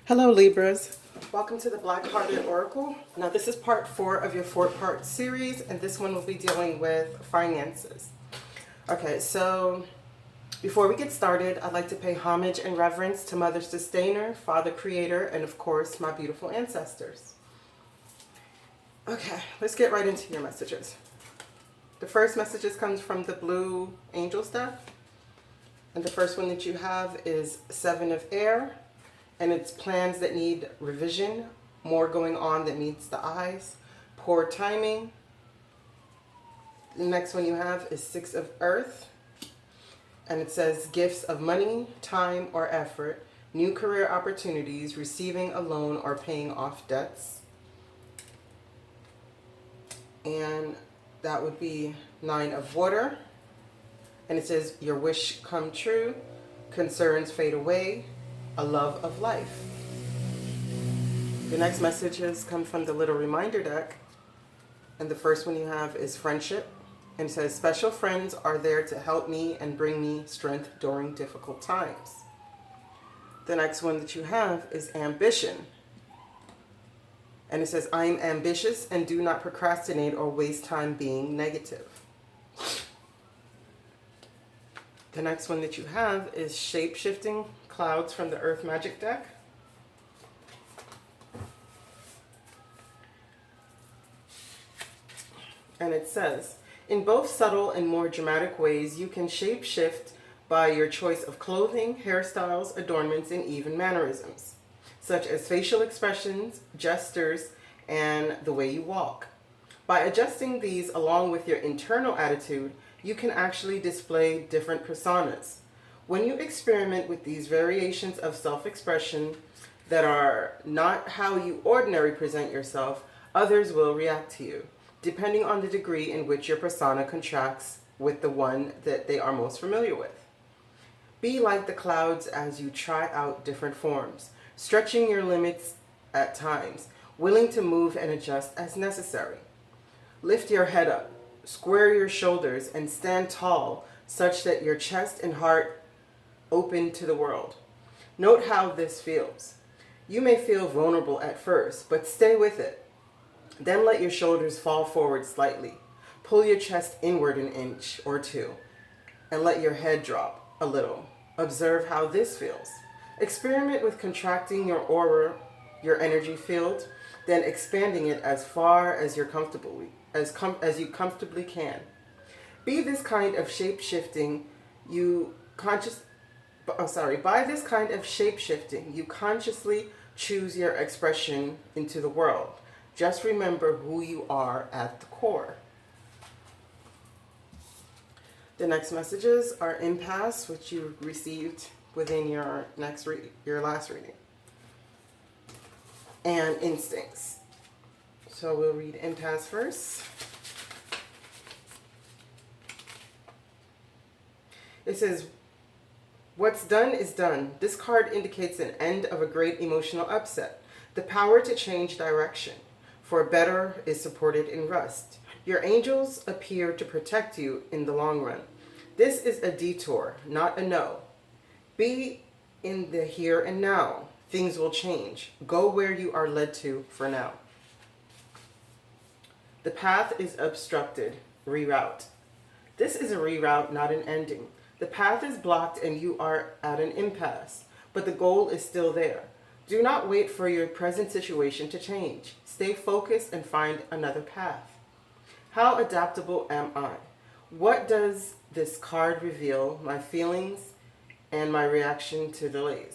Hello Libras, welcome to the Black Hearted Oracle. Now this is part 4 of your 4-part series, and this one will be dealing with finances. Okay, so before we get started, I'd like to pay homage and reverence to Mother Sustainer, Father Creator, and of course my beautiful ancestors. Okay, let's get right into your messages. The first messages comes from the Blue Angels deck, and the first one that you have is 7 of Air. And it's plans that need revision, more going on that meets the eyes, poor timing. The next one you have is 6 of Earth. And it says gifts of money, time, or effort, new career opportunities, receiving a loan, or paying off debts. And that would be 9 of Water. And it says your wish come true, concerns fade away, a love of life. The next messages come from the Little Reminder deck. And the first one you have is friendship. And it says, special friends are there to help me and bring me strength during difficult times. The next one that you have is ambition. And it says, I am ambitious and do not procrastinate or waste time being negative. The next one that you have is shape-shifting clouds from the Earth Magic deck. And it says, in both subtle and more dramatic ways, you can shape-shift by your choice of clothing, hairstyles, adornments, and even mannerisms, such as facial expressions, gestures, and the way you walk. By adjusting these along with your internal attitude, you can actually display different personas. When you experiment with these variations of self-expression that are not how you ordinarily present yourself, others will react to you, depending on the degree in which your persona contracts with the one that they are most familiar with. Be like the clouds as you try out different forms, stretching your limits at times, willing to move and adjust as necessary. Lift your head up, square your shoulders, and stand tall such that your chest and heart open to the world. Note how this feels. You may feel vulnerable at first, but stay with it. Then let your shoulders fall forward slightly. Pull your chest inward an inch or two, and let your head drop a little. Observe how this feels. Experiment with contracting your aura, your energy field, then expanding it as far as you comfortably can. By this kind of shape-shifting, you consciously choose your expression into the world. Just remember who you are at the core. The next messages are impasse, which you received within your last reading, and instincts. So we'll read impasse first. It says, what's done is done. This card indicates an end of a great emotional upset. The power to change direction for better is supported in rust. Your angels appear to protect you in the long run. This is a detour, not a no. Be in the here and now. Things will change. Go where you are led to for now. The path is obstructed. Reroute. This is a reroute, not an ending. The path is blocked and you are at an impasse, but the goal is still there. Do not wait for your present situation to change. Stay focused and find another path. How adaptable am I? What does this card reveal? My feelings and my reaction to delays.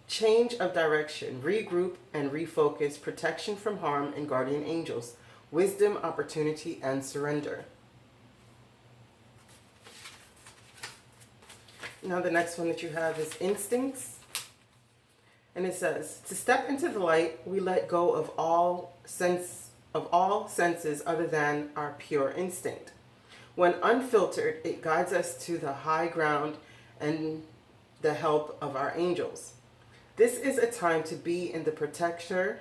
Change of direction, regroup and refocus, protection from harm and guardian angels, wisdom, opportunity, and surrender. Now the next one that you have is instincts. And it says, to step into the light, we let go of all senses other than our pure instinct. When unfiltered, it guides us to the high ground and the help of our angels. This is a time to be the protector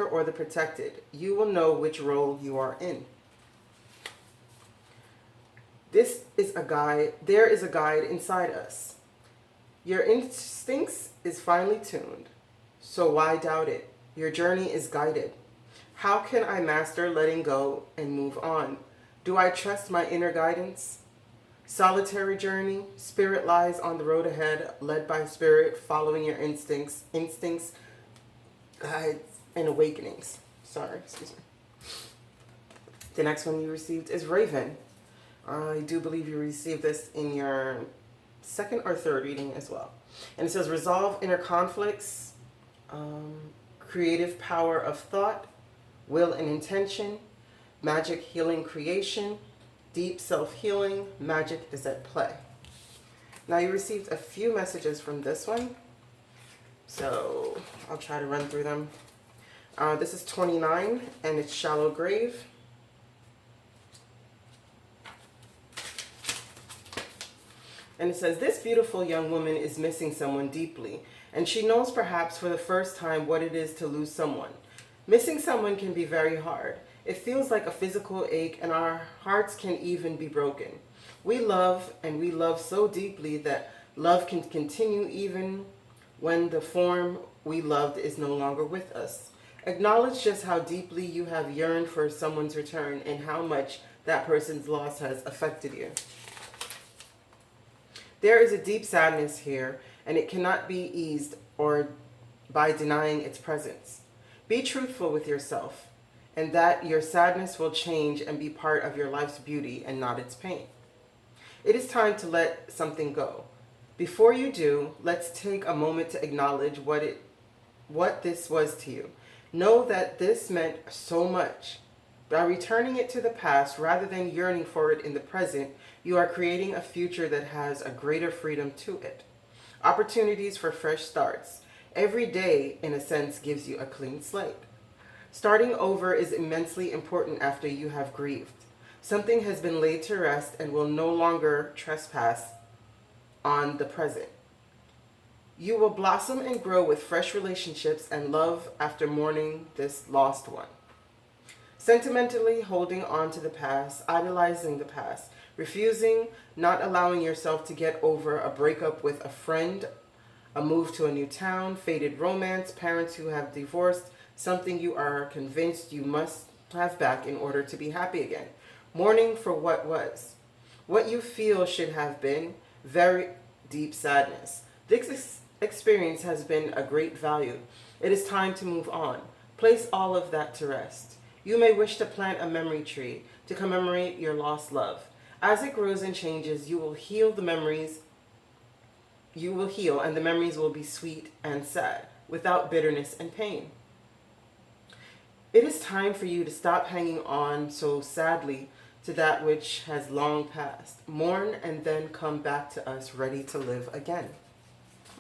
or the protected. You will know which role you are in. This is a guide. There is a guide inside us. Your instincts is finely tuned, so why doubt it? Your journey is guided. How can I master letting go and move on? Do I trust my inner guidance? Solitary journey, spirit lies on the road ahead, led by spirit, following your instincts, guides, and awakenings. Sorry, excuse me. The next one you received is Raven. I do believe you received this in your second or third reading as well. And it says, resolve inner conflicts, creative power of thought, will and intention, magic healing creation, deep self-healing, magic is at play. Now you received a few messages from this one, so I'll try to run through them. This is 29, and it's Shallow Grave. And it says, this beautiful young woman is missing someone deeply, and she knows perhaps for the first time what it is to lose someone. Missing someone can be very hard. It feels like a physical ache, and our hearts can even be broken. We love, and we love so deeply that love can continue even when the form we loved is no longer with us. Acknowledge just how deeply you have yearned for someone's return and how much that person's loss has affected you. There is a deep sadness here, and it cannot be eased or by denying its presence. Be truthful with yourself, and that your sadness will change and be part of your life's beauty and not its pain. It is time to let something go. Before you do, let's take a moment to acknowledge what this was to you. Know that this meant so much. By returning it to the past rather than yearning for it in the present, you are creating a future that has a greater freedom to it. Opportunities for fresh starts. Every day, in a sense, gives you a clean slate. Starting over is immensely important after you have grieved. Something has been laid to rest and will no longer trespass on the present. You will blossom and grow with fresh relationships and love after mourning this lost one. Sentimentally holding on to the past, idolizing the past, refusing, not allowing yourself to get over a breakup with a friend, a move to a new town, faded romance, parents who have divorced, something you are convinced you must have back in order to be happy again. Mourning for what was. What you feel should have been, very deep sadness. This experience has been a great value. It is time to move on. Place all of that to rest. You may wish to plant a memory tree to commemorate your lost love. As it grows and changes, you will heal, and the memories will be sweet and sad, without bitterness and pain. It is time for you to stop hanging on so sadly to that which has long passed. Mourn and then come back to us ready to live again.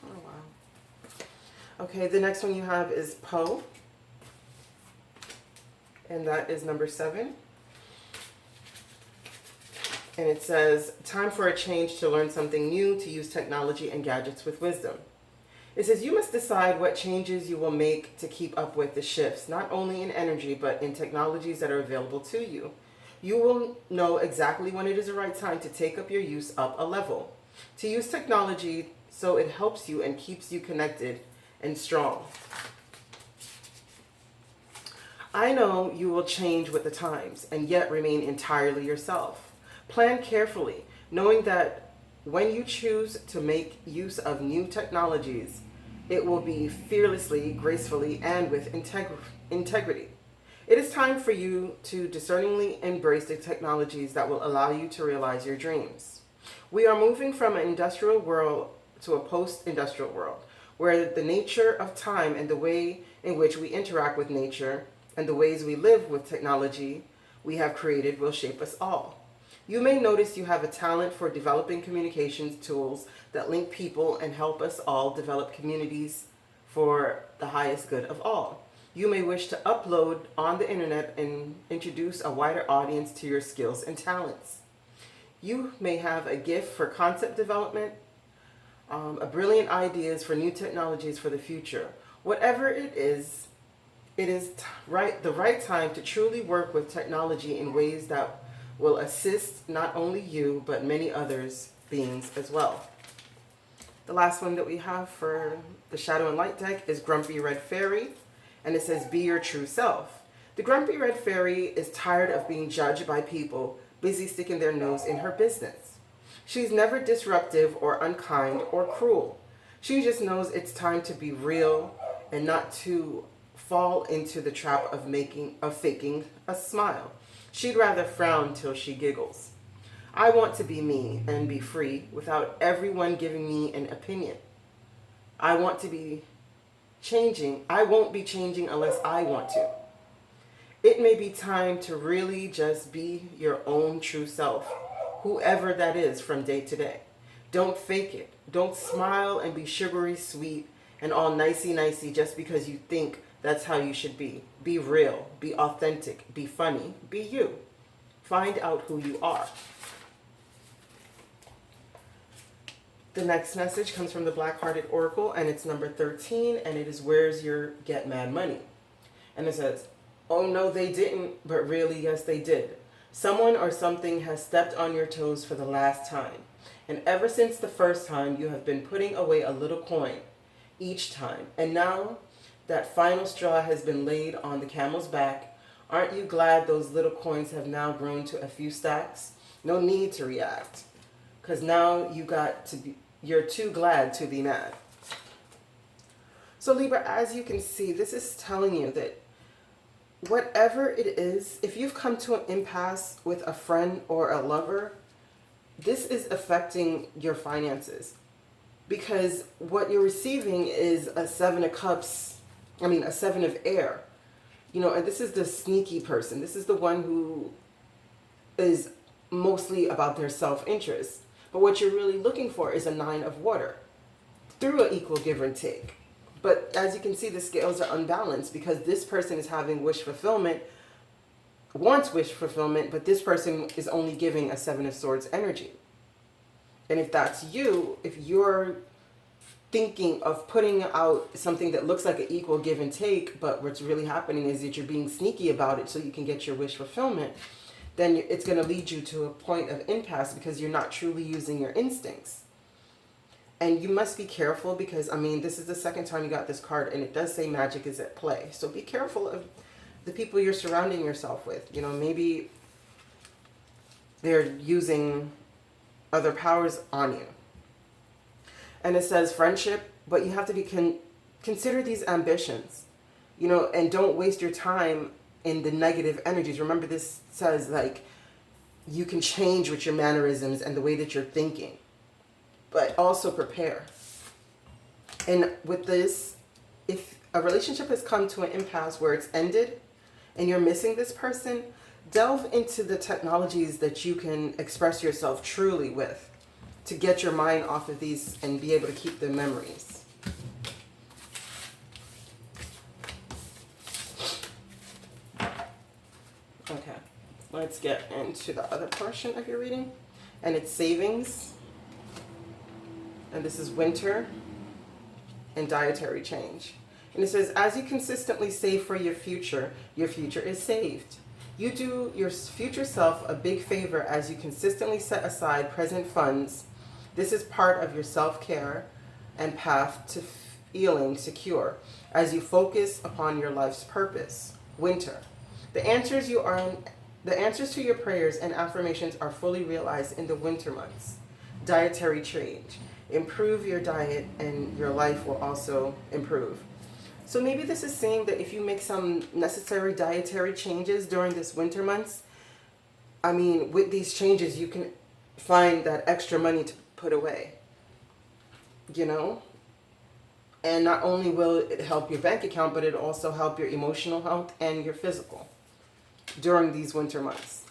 Oh, wow. Okay, the next one you have is Poe. And that is number 7. And it says, time for a change, to learn something new, to use technology and gadgets with wisdom. It says, you must decide what changes you will make to keep up with the shifts, not only in energy, but in technologies that are available to you. You will know exactly when it is the right time to take up your use up a level. To use technology so it helps you and keeps you connected and strong. I know you will change with the times and yet remain entirely yourself. Plan carefully, knowing that when you choose to make use of new technologies, it will be fearlessly, gracefully, and with integrity. It is time for you to discerningly embrace the technologies that will allow you to realize your dreams. We are moving from an industrial world to a post-industrial world, where the nature of time and the way in which we interact with nature and the ways we live with technology we have created will shape us all. You may notice you have a talent for developing communications tools that link people and help us all develop communities for the highest good of all. You may wish to upload on the internet and introduce a wider audience to your skills and talents. You may have a gift for concept development, a brilliant ideas for new technologies for the future. Whatever it is the right time to truly work with technology in ways that will assist not only you, but many others beings as well. The last one that we have for the Shadow and Light deck is Grumpy Red Fairy, and it says, be your true self. The Grumpy Red Fairy is tired of being judged by people busy sticking their nose in her business. She's never disruptive or unkind or cruel. She just knows it's time to be real and not to fall into the trap of faking a smile. She'd rather frown till she giggles. I want to be me and be free without everyone giving me an opinion. I won't be changing unless I want to. It may be time to really just be your own true self, whoever that is from day to day. Don't fake it. Don't smile and be sugary sweet and all nicey just because you think that's how you should be. Be real, be authentic, be funny, be you. Find out who you are. The next message comes from the Black-Hearted Oracle, and it's number 13, and it is, where's your get mad money? And it says, oh no they didn't, but really yes they did. Someone or something has stepped on your toes for the last time. And ever since the first time, you have been putting away a little coin each time. And now that final straw has been laid on the camel's back, aren't you glad those little coins have now grown to a few stacks? No need to react, because now you're too glad to be mad. So Libra, as you can see, this is telling you that whatever it is, if you've come to an impasse with a friend or a lover, this is affecting your finances, because what you're receiving is a seven of air, and this is the sneaky person. This is the one who is mostly about their self-interest. But what you're really looking for is a 9 of water through an equal give and take. But as you can see, the scales are unbalanced because this person is having wants wish fulfillment, but this person is only giving a 7 of Swords energy. And if that's you, if you're thinking of putting out something that looks like an equal give and take, but what's really happening is that you're being sneaky about it so you can get your wish fulfillment, then it's going to lead you to a point of impasse because you're not truly using your instincts. And you must be careful because, this is the second time you got this card, and it does say magic is at play. So be careful of the people you're surrounding yourself with. Maybe they're using other powers on you. And it says friendship, but you have to consider these ambitions, and don't waste your time in the negative energies. Remember, this says you can change with your mannerisms and the way that you're thinking, but also prepare. And with this, if a relationship has come to an impasse where it's ended and you're missing this person, delve into the technologies that you can express yourself truly with to get your mind off of these and be able to keep the memories. Okay, let's get into the other portion of your reading, and it's savings, and this is winter and dietary change. And it says, as you consistently save for your future is saved. You do your future self a big favor as you consistently set aside present funds. This is part of your self-care and path to feeling secure as you focus upon your life's purpose. Winter. The answers to your prayers and affirmations are fully realized in the winter months. Dietary change. Improve your diet and your life will also improve. So maybe this is saying that if you make some necessary dietary changes during this winter months, with these changes you can find that extra money to put away, And not only will it help your bank account, but it'll also help your emotional health and your physical during these winter months.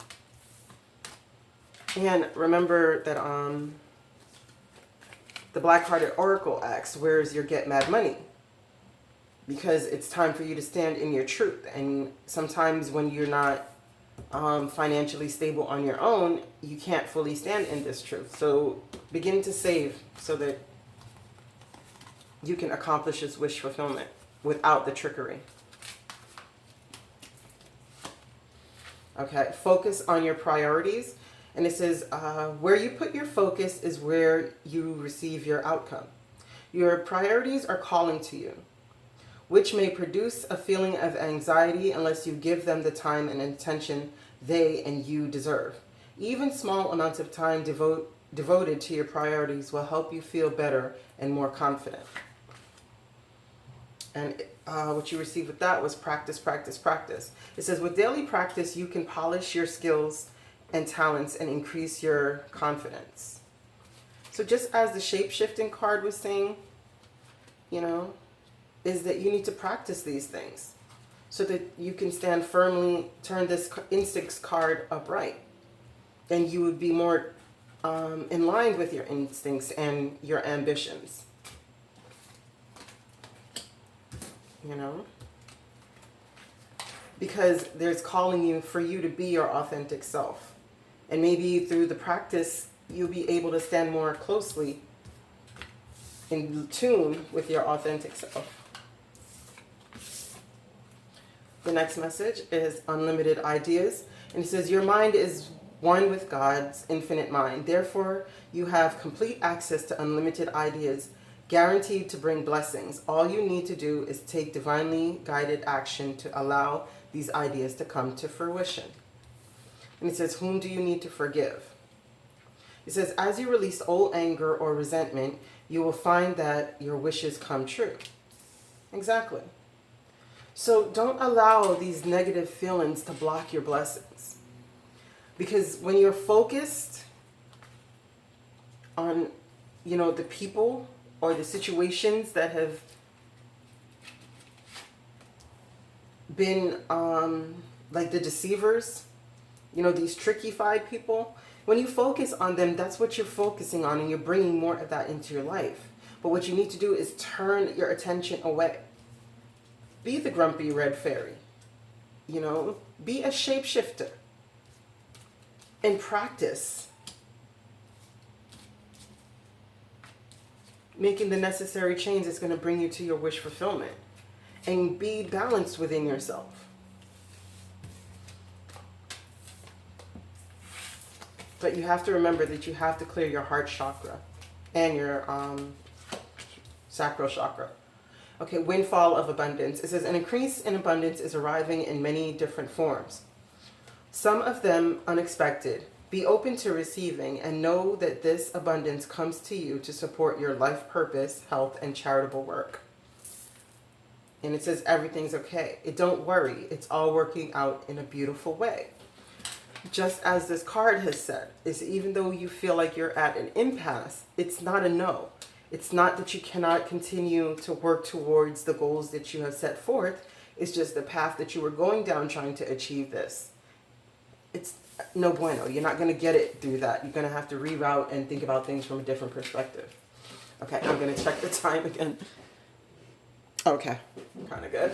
And remember that the Black-Hearted Oracle asks, where's your get mad money? Because it's time for you to stand in your truth. And sometimes when you're not financially stable on your own, you can't fully stand in this truth. So begin to save so that you can accomplish this wish fulfillment without the trickery. Okay, focus on your priorities. And it says, where you put your focus is where you receive your outcome. Your priorities are calling to you, which may produce a feeling of anxiety unless you give them the time and attention they and you deserve. Even small amounts of time devoted to your priorities will help you feel better and more confident. And what you received with that was practice, practice, practice. It says, with daily practice, you can polish your skills and talents and increase your confidence. So just as the shape-shifting card was saying, is that you need to practice these things so that you can stand firmly, turn this instincts card upright, and you would be more in line with your instincts and your ambitions. Because there's calling you for you to be your authentic self. And maybe through the practice, you'll be able to stand more closely in tune with your authentic self. The next message is unlimited ideas. And it says, your mind is one with God's infinite mind. Therefore, you have complete access to unlimited ideas, guaranteed to bring blessings. All you need to do is take divinely guided action to allow these ideas to come to fruition. And it says, whom do you need to forgive? It says, as you release old anger or resentment, you will find that your wishes come true. Exactly. So don't allow these negative feelings to block your blessings. Because when you're focused on, the people or the situations that have been like the deceivers, these tricky-fied people, when you focus on them, that's what you're focusing on, and you're bringing more of that into your life. But what you need to do is turn your attention away. Be the grumpy red fairy, be a shapeshifter, and practice making the necessary change that's going to bring you to your wish fulfillment, and be balanced within yourself. But you have to remember that you have to clear your heart chakra and your sacral chakra. Okay, windfall of abundance. It says, an increase in abundance is arriving in many different forms. Some of them unexpected. Be open to receiving and know that this abundance comes to you to support your life purpose, health, and charitable work. And it says everything's okay. Don't worry. It's all working out in a beautiful way. Just as this card has said, is even though you feel like you're at an impasse, it's not a no. It's not that you cannot continue to work towards the goals that you have set forth. It's just the path that you were going down trying to achieve this. It's no bueno. You're not going to get it through that. You're going to have to reroute and think about things from a different perspective. Okay, I'm going to check the time again. Okay, kind of good.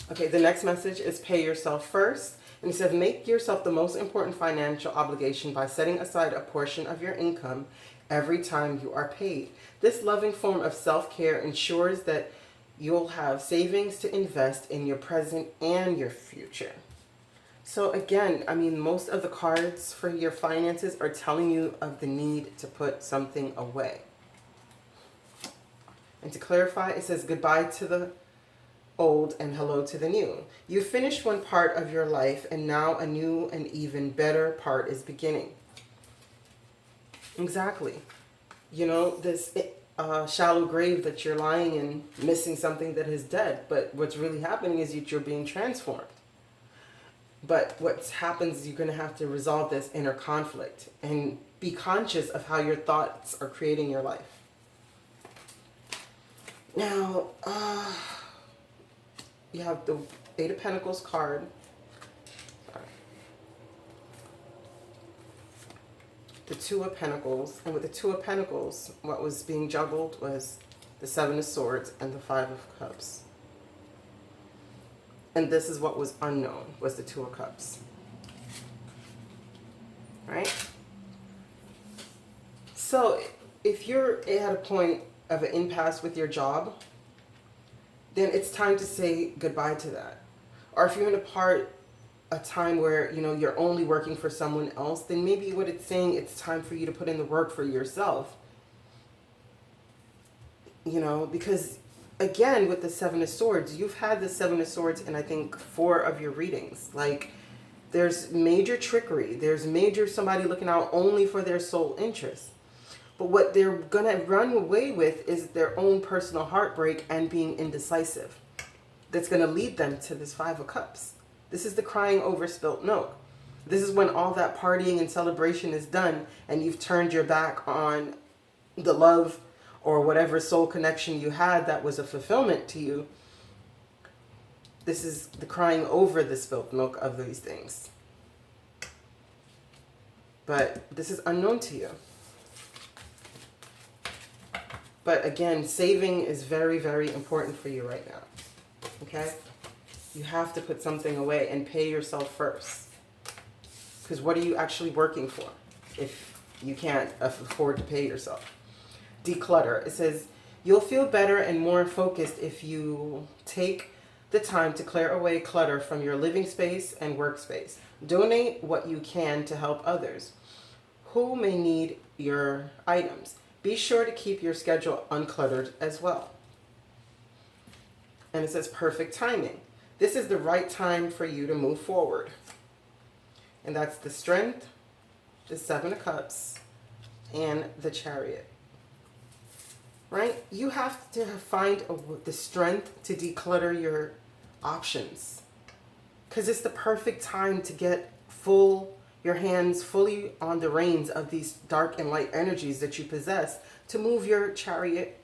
Okay, the next message is pay yourself first. And he says, make yourself the most important financial obligation by setting aside a portion of your income every time you are paid. This loving form of self-care ensures that you'll have savings to invest in your present and your future. So again, most of the cards for your finances are telling you of the need to put something away. And to clarify, it says goodbye to the old and hello to the new. You finished one part of your life, and now a new and even better part is beginning. Exactly. This shallow grave that you're lying in, missing something that is dead. But what's really happening is that you're being transformed. But what happens is you're going to have to resolve this inner conflict and be conscious of how your thoughts are creating your life. Now, you have the Eight of Pentacles card. The Two of Pentacles. And with the Two of Pentacles, what was being juggled was the Seven of Swords and the Five of Cups. And this is what was unknown, was the Two of Cups. Right? So if you're at a point of an impasse with your job, then it's time to say goodbye to that. Or if you're in a time where you're only working for someone else, then maybe what it's saying, it's time for you to put in the work for yourself You know, because again, with the Seven of Swords, you've had the Seven of Swords in, I think, 4 of your readings. Like, there's major trickery. There's major somebody looking out only for their sole interest. But what they're going to run away with is their own personal heartbreak and being indecisive. That's going to lead them to this 5 of Cups. This is the crying over spilt milk. This is when all that partying and celebration is done and you've turned your back on the love or whatever soul connection you had that was a fulfillment to you. This is the crying over the spilt milk of these things. But this is unknown to you. But again, saving is very, very important for you right now. Okay? You have to put something away and pay yourself first. Because what are you actually working for if you can't afford to pay yourself? Declutter. It says, you'll feel better and more focused if you take the time to clear away clutter from your living space and workspace. Donate what you can to help others who may need your items. Be sure to keep your schedule uncluttered as well. And it says perfect timing. This is the right time for you to move forward. And that's the Strength, the 7 of Cups, and the Chariot. Right? You have to find the strength to declutter your options. Because it's the perfect time to get your hands fully on the reins of these dark and light energies that you possess to move your chariot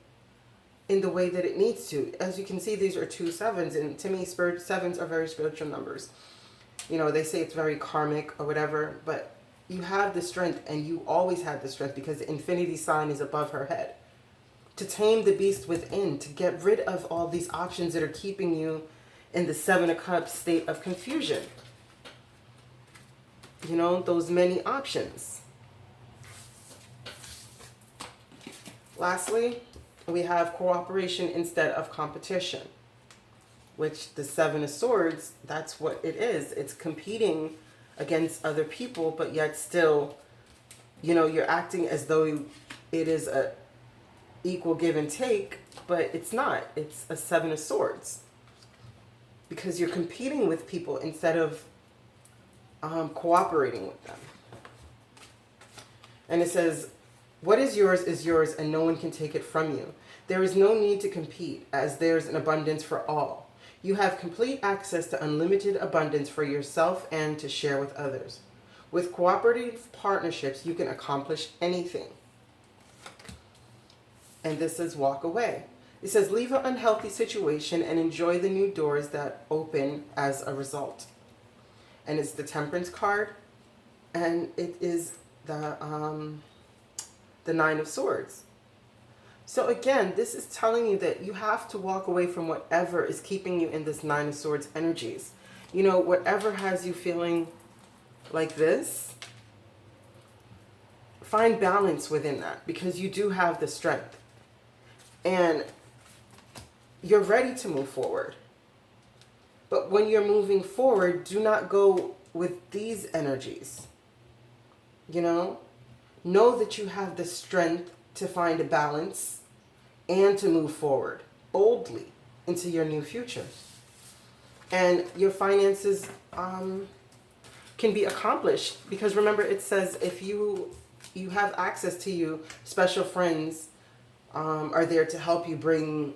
in the way that it needs to. As you can see, these are 2 sevens, and to me, sevens are very spiritual numbers. You know, they say it's very karmic or whatever, but you have the strength, and you always had the strength because the infinity sign is above her head. To tame the beast within, to get rid of all these options that are keeping you in the 7 of Cups state of confusion. You know, those many options. Lastly, we have cooperation instead of competition, which the 7 of Swords, that's what it is. It's competing against other people, but yet still, you know, you're acting as though it is a equal give and take, but it's not. It's a 7 of Swords because you're competing with people instead of cooperating with them. And it says, what is yours, and no one can take it from you. There is no need to compete, as there's an abundance for all. You have complete access to unlimited abundance for yourself and to share with others. With cooperative partnerships, you can accomplish anything. And this says, walk away. It says, leave an unhealthy situation and enjoy the new doors that open as a result. And it's the Temperance card, and it is the 9 of Swords. So again, this is telling you that you have to walk away from whatever is keeping you in this 9 of Swords energies. You know, whatever has you feeling like this, find balance within that, because you do have the strength. And you're ready to move forward. But when you're moving forward, do not go with these energies. You know that you have the strength to find a balance and to move forward boldly into your new future. And your finances can be accomplished, because remember, it says if you have access to you, special friends are there to help you bring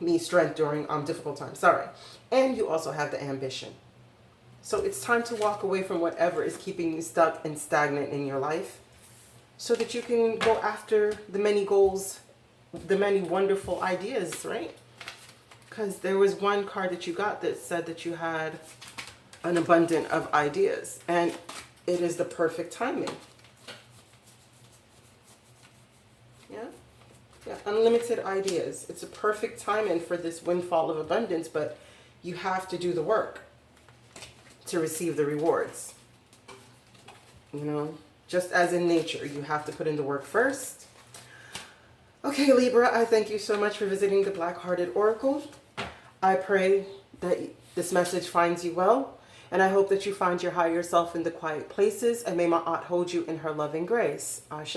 me strength during difficult times. Sorry. And you also have the ambition. So it's time to walk away from whatever is keeping you stuck and stagnant in your life, so that you can go after the many goals, the many wonderful ideas, right? Because there was one card that you got that said that you had an abundance of ideas, and it is the perfect timing. Yeah, unlimited ideas. It's a perfect timing for this windfall of abundance, but you have to do the work to receive the rewards. You know, just as in nature, you have to put in the work first. Okay, Libra, I thank you so much for visiting the Black-Hearted Oracle. I pray that this message finds you well, and I hope that you find your higher self in the quiet places, and may my aunt hold you in her loving grace. Ashe.